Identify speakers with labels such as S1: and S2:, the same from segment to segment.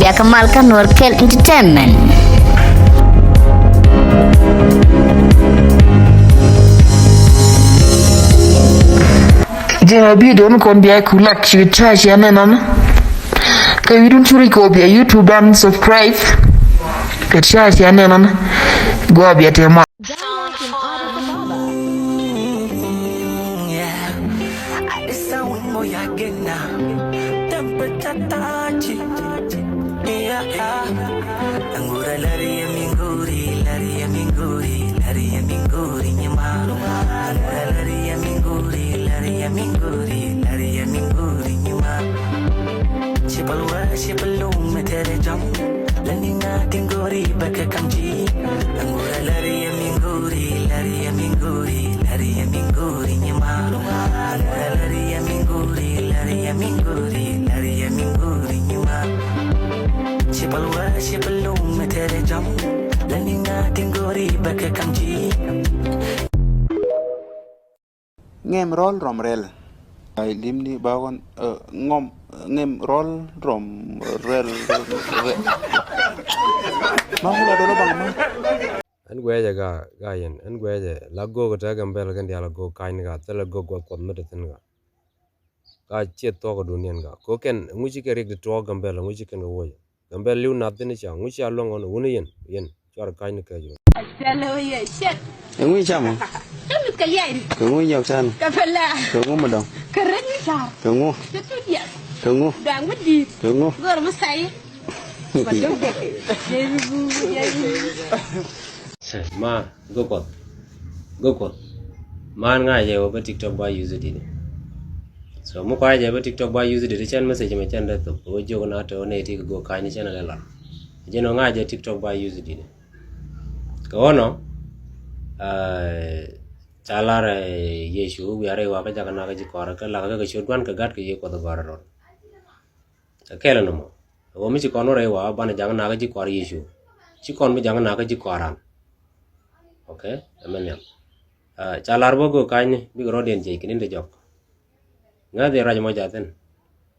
S1: Media Kamalkan Nurkel Entertainment.
S2: Jangan video kon biar kulak cerita siapa nama. Kalau video curi kau biar YouTube dan subscribe. Kerja siapa nama. Gua biar tema.
S3: Ngem roll romrel ay limni bawon ngom ngem roll romrel mamula do bang ma
S4: an gweje ga yen an gweje lago go ta gambel kan dia lago kain ga ta lago go ko medetin ga che to go dunien ga ko ken nguchi ke rig to gambel nguchi ken go gambel liu na tin cha nguchi along on woni yen char kain ke jo
S5: Hello, yeah, shit.
S3: ngui chamo
S5: Kami kaya ini.
S3: ngui yok san
S5: Kepala.
S3: ngui madong
S5: Keren besar.
S3: ngui
S5: Itu dia.
S3: ngui
S5: Dah ngudi.
S3: ngui
S5: Gor mesai. Macam dek.
S4: ma go ko man nga je ba tiktok ba use it so mo kwa je ba tiktok ba use it chen message me chen da to o jogo na to ne ti go ka ni chen la je no nga je tiktok ba use it ko no chalara yeshu yare wa ka jaga na ka ji kwara ka la ka ga shodwan ka gat ka ye ko da bara ron kela no mo o mi ji kono re wa ba na jaga na ka ji kwara yeshu ji kon mi jaga na ka ji kwara okay amenya chalar bo go kaini bi ro den je kinin de jok nga de raj mo jaten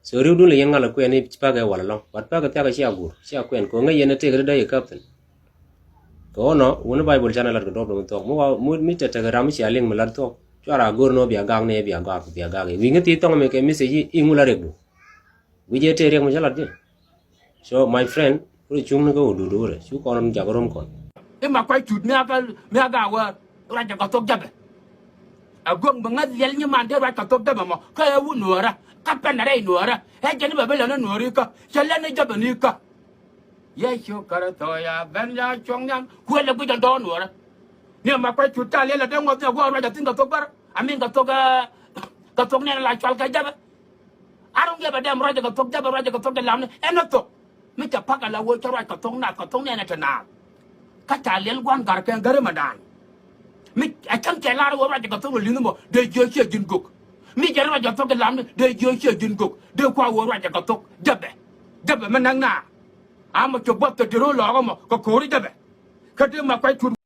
S4: so ru dun le yangala ko ni pa ga wala long wat pa ga ta ga sia gur sia kwen ko nga yene te ga de captain ko no wona bible channel ko do to mo mi te ga ram sia ling malar to chara gur no bia gang ne bia ga wi ngati to me ke mi se yi ingula regu wi je te re mo chala de so my friend ru chung no go du re su ko nam jagorom kon
S6: mà quay chụp mẹ gà ra cho cái tốt đẹp à gương bằng ngắt liền nhưng mà thế ra cái tốt đẹp mà cái u nửa ra cái bên này nửa ra hết chân nó bây giờ nó nửa đi cơ chân lên nó chấp đi cơ vậy chứ cái thôi à bên nhà trong nhà quên là cái chân đó nửa ra nhưng mà quay chụp ta lên là đang ngồi theo qua ra cho tin cái tốt đó anh mình cái tốt này là cho cái đẹp I don't give a damn ra cho cái tốt đẹp ra cho cái tốt để làm này em nó tốt mình chỉ phát là quên cho ra cái tốt này là thế nào kata lel gwan gar ken gare madan mi akan ke lar wo ra ga to linu mo de jo che jin gok mi jar ra to ke lam de jo che jin gok de kwa wo ra ga to dabe manang na ama to bot de ro lo mo ko ko ri dabe ka de ma kwai tu
S7: na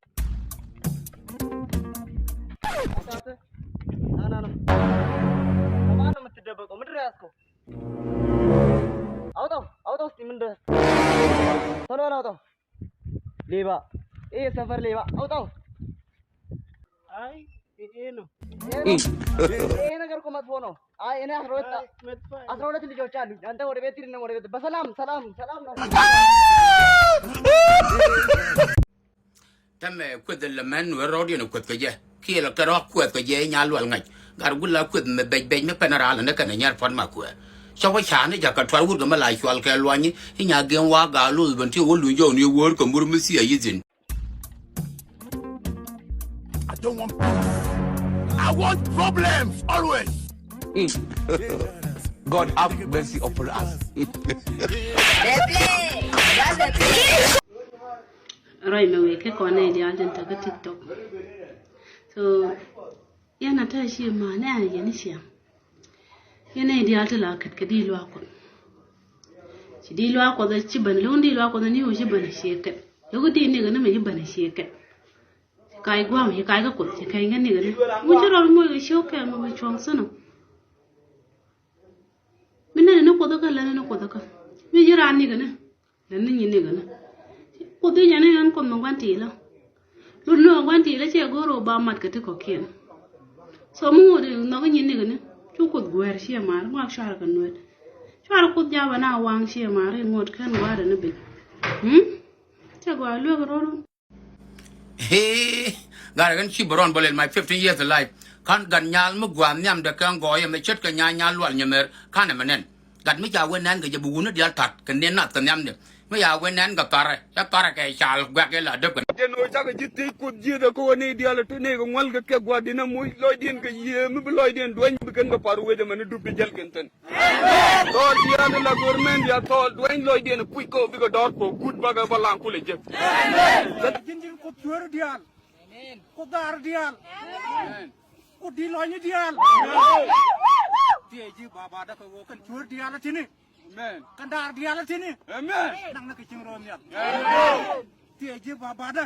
S7: mana mati dabe ko mudre asko auto simindre sono na auto लेवा ए सफर लेवा आओ तो आई एनो नगर को मत फोनो आ एने असरोत लिजो चालू अंत ओडे बेतिर न ओडे बस सलाम
S6: tame kwed le men we rodi no kwed ke ki la ka ro kwed ke nya lwal ngai gar gula kwed me be me penara la ne kana nyar fon ma ku so wa cha ne ja ka twal wud ma la chwal ke lwani nya gen wa ga lu ban ti wo lu yo ni wo ko mur mi si yizin I want problems always
S3: God have mercy upon us
S8: Rồi mà về cái con này thì anh ta cái TikTok, so ya na ta shi ma na ya ni shi ya na di alta la kat kadi lo akon shi di lo akon da ci ban lo di lo akon ni o shi ban shi kat yo go di ni ga na me ban shi kat kai gwa me kai ga ko shi kai ga ni ga ni mu jiro mo shi o ka mo chong sono minna na ko da ka la na ko da ka mi jira ni ga na dan ni ne gana ko ti nya ne an ko man gwanti la lu no gwanti la che goro ba mat ka te ko ken so mu de no ga ni ne gana chu ko gwer shi mar ma shar kan no shar ko ja bana wang shi mar ngot kan wa da ne be cha gwa lu ro
S6: Hey, gara gan chi baron bolel my 15 years alive. Kan gan nyal mu gwam nyam de kan goye me chet kan nyal wal nyemer kan manen. Gan mi ja wenan ga jabu nu dial tat kan nen na tan nyam de. Me ya wenan ga tare. Ya tare ke chal gwa ke la de kan.
S3: de no cha ga jitti ku ji da ko ne dial to ne ga wal ga ke gwa dina muy loy din ga ye mi bi loy din doñ bi kan ga paru we de man du bi jel ken tan to dial la government ya to doñ loy din pu ko bi ga dor ko good ba ga balan ku le je
S9: jinjin ko tuer dial ko dar dial ko di loy ni dial tie ji baba da ko kan tuer dial tini amen kan dar dial tini amen nang na ke chingrom ya tie ji baba da